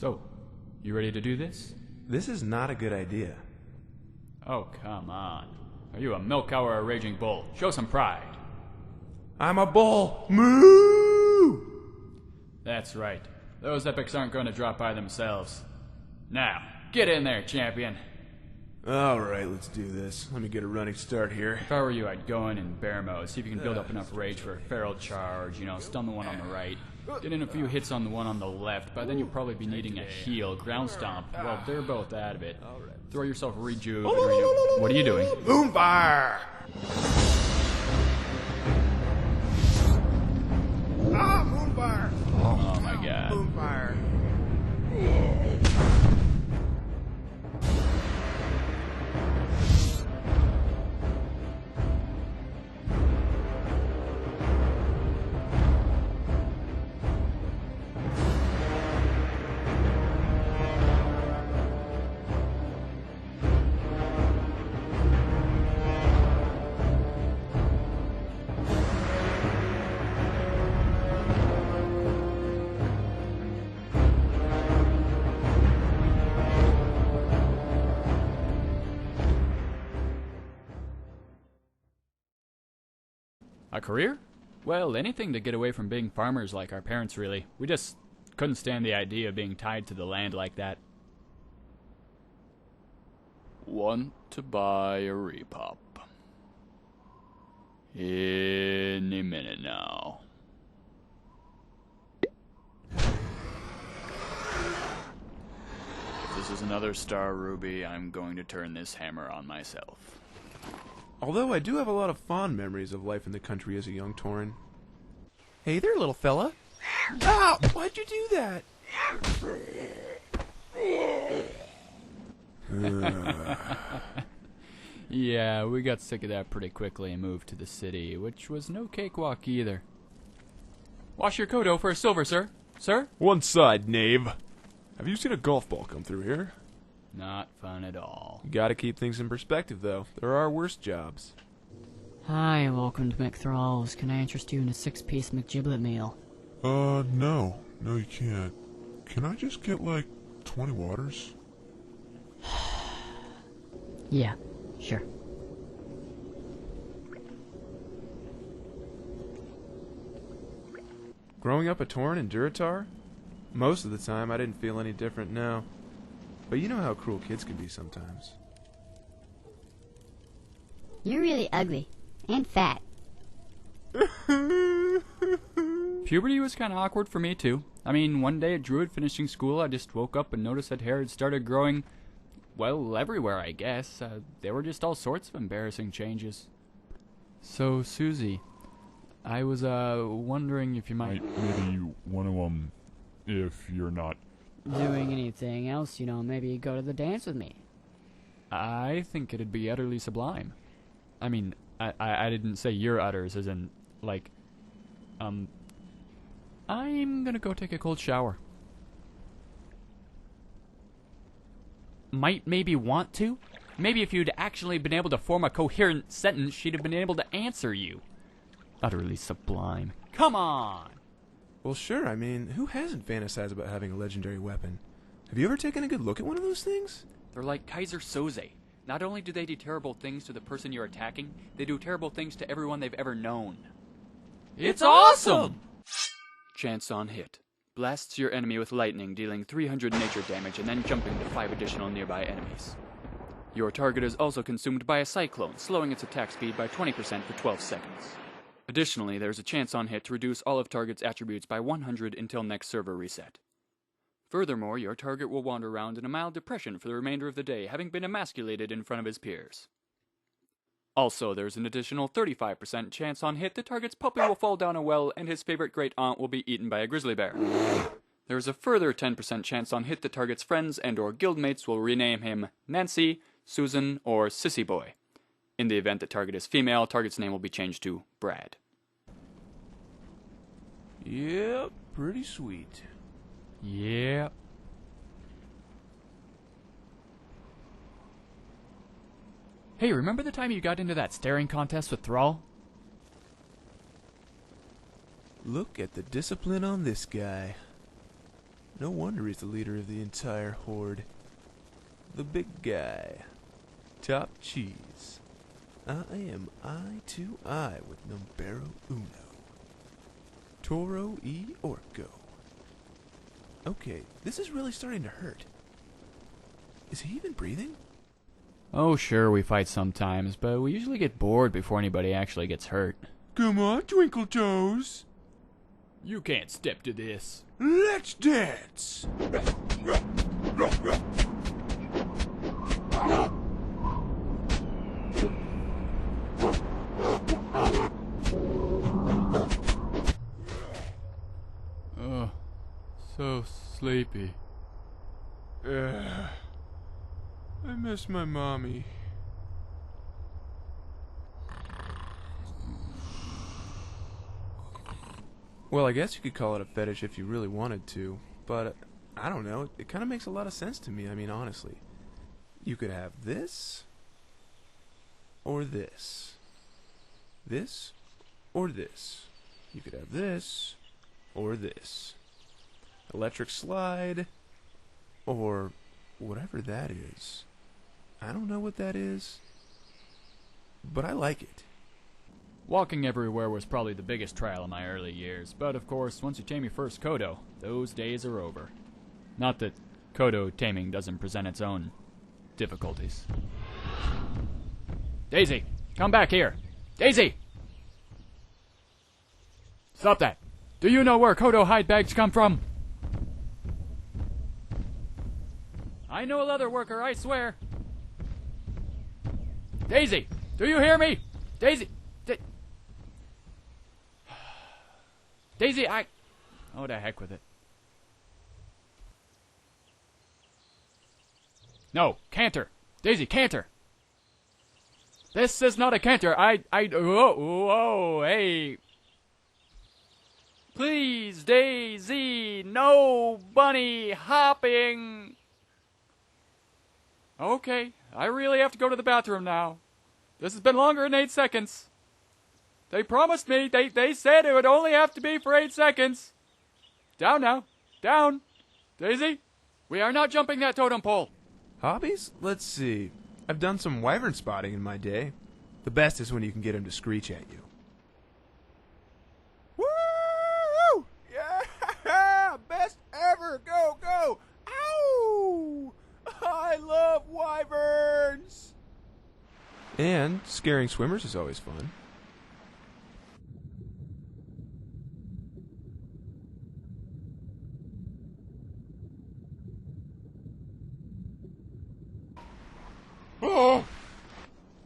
So, you ready to do this? This is not a good idea. Oh, come on. Are you a milk cow or a raging bull? Show some pride. I'm a bull. Moo! That's right. Those epics aren't going to drop by themselves. Now, get in there, champion. Alright, let's do this. Let me get a running start here. If I were you, I'd go in bear mode, see if you can build up enough rage for a feral charge, stun the one on the right. Get in a few hits on the one on the left, but then you'll probably be needing a heal. Ground stomp, well, they're both out of it. Throw yourself rejuve and What are you doing? Boomfire! Ah, Moonfire! Oh my god. Boomfire! A career? Well, anything to get away from being farmers like our parents, really. We just couldn't stand the idea of being tied to the land like that. Want to buy a repop. Any minute now. If this is another Star Ruby, I'm going to turn this hammer on myself. Although I do have a lot of fond memories of life in the country as a young Tauren. Hey there, little fella. Ah! Why'd you do that? Yeah, we got sick of that pretty quickly and moved to the city, which was no cakewalk either. Wash your kodo for a silver, sir. Sir? One side, knave. Have you seen a golf ball come through here? Not fun at all. You gotta keep things in perspective, though. There are worse jobs. Hi, welcome to McThralls. Can I interest you in a 6-piece McGiblet meal? No. No, you can't. Can I just get, 20 waters? Yeah, sure. Growing up a Tauren in Durotar? Most of the time, I didn't feel any different now. But you know how cruel kids can be sometimes. You're really ugly. And fat. Puberty was kind of awkward for me, too. I mean, one day at Druid finishing school, I just woke up and noticed that hair had started growing, well, everywhere, I guess. There were just all sorts of embarrassing changes. So, Susie, I was, wondering if you might... Maybe one of them, if you're not... Doing anything else, maybe go to the dance with me. I think it'd be utterly sublime. I mean, I didn't say your utters, as in, I'm gonna go take a cold shower. Might maybe want to? Maybe if you'd actually been able to form a coherent sentence, she'd have been able to answer you. Utterly sublime. Come on! Well, sure, I mean, who hasn't fantasized about having a legendary weapon? Have you ever taken a good look at one of those things? They're like Kaiser Soze. Not only do they do terrible things to the person you're attacking, they do terrible things to everyone they've ever known. It's awesome! Chance on hit. Blasts your enemy with lightning, dealing 300 nature damage and then jumping to 5 additional nearby enemies. Your target is also consumed by a cyclone, slowing its attack speed by 20% for 12 seconds. Additionally, there's a chance on hit to reduce all of target's attributes by 100 until next server reset. Furthermore, your target will wander around in a mild depression for the remainder of the day, having been emasculated in front of his peers. Also, there's an additional 35% chance on hit the target's puppy will fall down a well and his favorite great aunt will be eaten by a grizzly bear. There's a further 10% chance on hit the target's friends and or guildmates will rename him Nancy, Susan, or Sissy Boy. In the event the target is female, target's name will be changed to Brad. Yep, pretty sweet. Yeah. Hey, remember the time you got into that staring contest with Thrall? Look at the discipline on this guy. No wonder he's the leader of the entire horde. The big guy. Top cheese. I am eye to eye with Numero Uno. Toro y Orco. Okay, this is really starting to hurt. Is he even breathing? Oh, sure, we fight sometimes, but we usually get bored before anybody actually gets hurt. Come on, Twinkle Toes. You can't step to this. Let's dance. Oh, so sleepy. I miss my mommy. Well, I guess you could call it a fetish if you really wanted to, but I don't know. It kind of makes a lot of sense to me. I mean, honestly. You could have this, or this. This, or this. You could have this, or this. Electric slide, or whatever that is. I don't know what that is, but I like it. Walking everywhere was probably the biggest trial in my early years, but of course, once you tame your first Kodo, those days are over. Not that Kodo taming doesn't present its own difficulties. Daisy, come back here! Daisy! Stop that! Do you know where Kodo hide bags come from? I know a leather worker, I swear! Daisy! Do you hear me? Daisy! Daisy, oh, to heck with it. No, canter! Daisy, canter! This is not a canter, whoa, hey! Please, Daisy, no bunny hopping! Okay, I really have to go to the bathroom now. This has been longer than 8 seconds. They promised me, they said it would only have to be for 8 seconds. Down now. Down. Daisy, we are not jumping that totem pole. Hobbies? Let's see. I've done some wyvern spotting in my day. The best is when you can get them to screech at you. Woo! Yeah! Best ever! Go, go! Ow! I love wyverns! And scaring swimmers is always fun.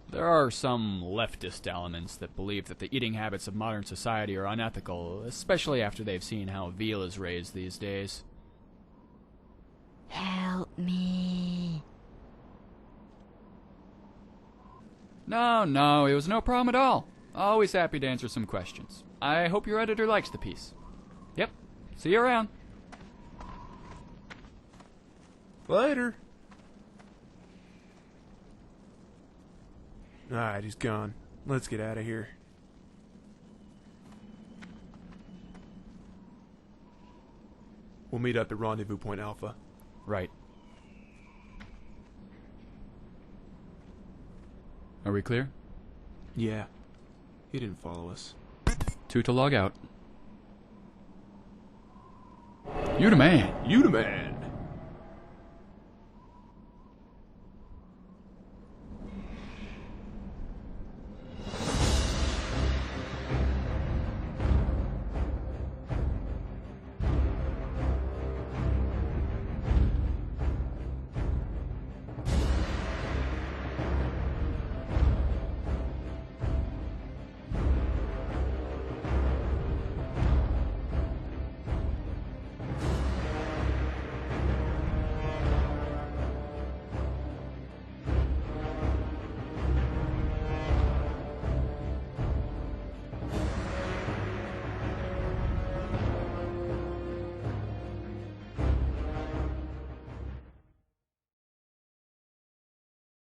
There are some leftist elements that believe that the eating habits of modern society are unethical, especially after they've seen how veal is raised these days. Help me. No, it was no problem at all. Always happy to answer some questions. I hope your editor likes the piece. Yep, see you around. Later. Alright, he's gone. Let's get out of here. We'll meet up at Rendezvous Point Alpha. Right. Are we clear? Yeah. He didn't follow us. 2 to log out. You the man. You the man.